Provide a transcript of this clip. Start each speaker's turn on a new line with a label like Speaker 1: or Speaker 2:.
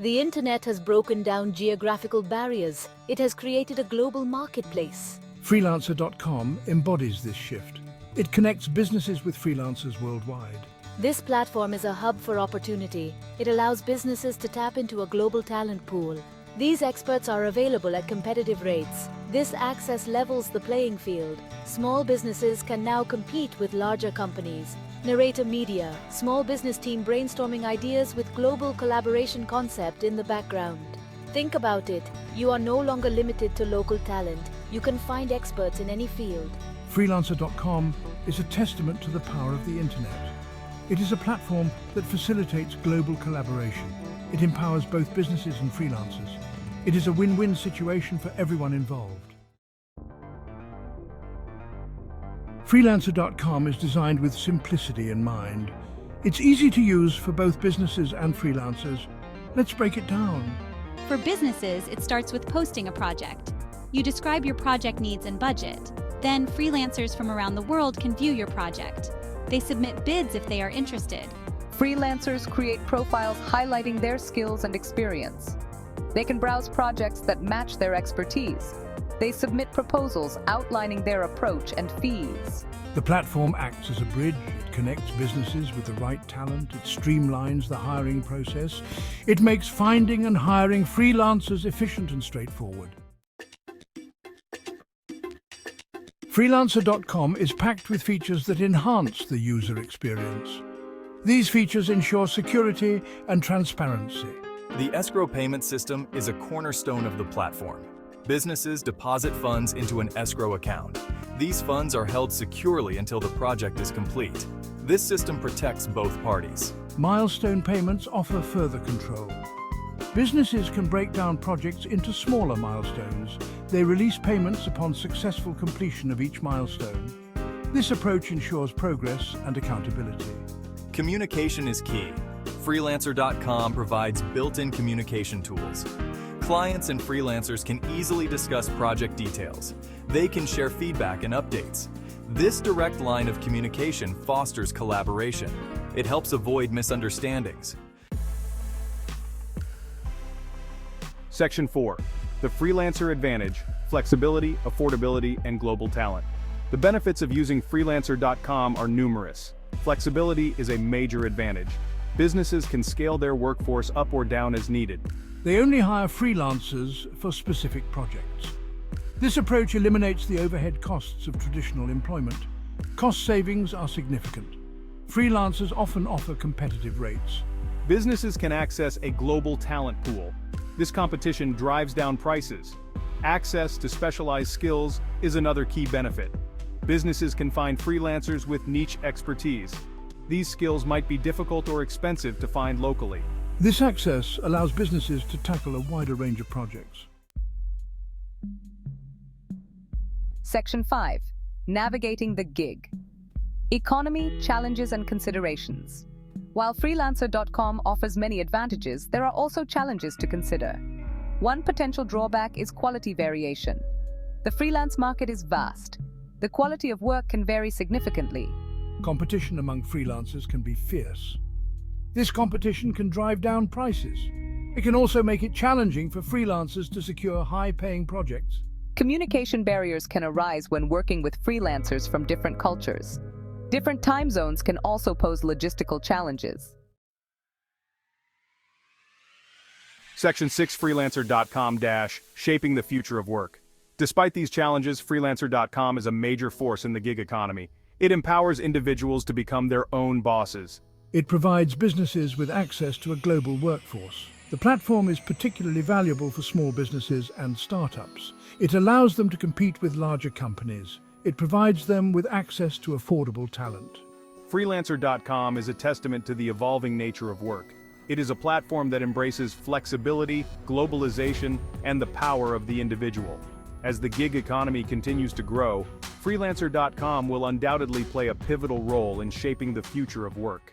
Speaker 1: The internet has broken down geographical barriers. It has created a global marketplace.
Speaker 2: Freelancer.com embodies this shift. It connects businesses with freelancers worldwide.
Speaker 1: This platform is a hub for opportunity. It allows businesses to tap into a global talent pool. These experts are available at competitive rates. This access levels the playing field. Small businesses can now compete with larger companies. Narrator Media, small business team brainstorming ideas with global collaboration concept in the background. Think about it. You are no longer limited to local talent. You can find experts in any field.
Speaker 2: Freelancer.com is a testament to the power of the internet. It is a platform that facilitates global collaboration. It empowers both businesses and freelancers. It is a win-win situation for everyone involved. Freelancer.com is designed with simplicity in mind. It's easy to use for both businesses and freelancers. Let's break it down.
Speaker 3: For businesses, it starts with posting a project. You describe your project needs and budget. Then freelancers from around the world can view your project. They submit bids if they are interested.
Speaker 4: Freelancers create profiles highlighting their skills and experience. They can browse projects that match their expertise. They submit proposals outlining their approach and fees.
Speaker 2: The platform acts as a bridge. It connects businesses with the right talent. It streamlines the hiring process. It makes finding and hiring freelancers efficient and straightforward. Freelancer.com is packed with features that enhance the user experience. These features ensure security and transparency.
Speaker 5: The escrow payment system is a cornerstone of the platform. Businesses deposit funds into an escrow account. These funds are held securely until the project is complete. This system protects both parties.
Speaker 2: Milestone payments offer further control. Businesses can break down projects into smaller milestones. They release payments upon successful completion of each milestone. This approach ensures progress and accountability.
Speaker 5: Communication is key. Freelancer.com provides built-in communication tools. Clients and freelancers can easily discuss project details. They can share feedback and updates. This direct line of communication fosters collaboration. It helps avoid misunderstandings.
Speaker 6: Section 4. The Freelancer Advantage, Flexibility, Affordability, and Global Talent. The benefits of using Freelancer.com are numerous. Flexibility is a major advantage. Businesses can scale their workforce up or down as needed.
Speaker 2: They only hire freelancers for specific projects. This approach eliminates the overhead costs of traditional employment. Cost savings are significant. Freelancers often offer competitive rates.
Speaker 6: Businesses can access a global talent pool. This competition drives down prices. Access to specialized skills is another key benefit. Businesses can find freelancers with niche expertise. These skills might be difficult or expensive to find locally.
Speaker 2: This access allows businesses to tackle a wider range of projects.
Speaker 4: Section 5. Navigating the gig. Economy, challenges, and considerations. While Freelancer.com offers many advantages, there are also challenges to consider. One potential drawback is quality variation. The freelance market is vast. The quality of work can vary significantly.
Speaker 2: Competition among freelancers can be fierce. This competition can drive down prices. It can also make it challenging for freelancers to secure high-paying projects.
Speaker 4: Communication barriers can arise when working with freelancers from different cultures. Different time zones can also pose logistical challenges.
Speaker 6: Section 6. Freelancer.com - Shaping the Future of Work. Despite these challenges, Freelancer.com is a major force in the gig economy. It empowers individuals to become their own bosses.
Speaker 2: It provides businesses with access to a global workforce. The platform is particularly valuable for small businesses and startups. It allows them to compete with larger companies. It provides them with access to affordable talent.
Speaker 6: Freelancer.com is a testament to the evolving nature of work. It is a platform that embraces flexibility, globalization, and the power of the individual. As the gig economy continues to grow, Freelancer.com will undoubtedly play a pivotal role in shaping the future of work.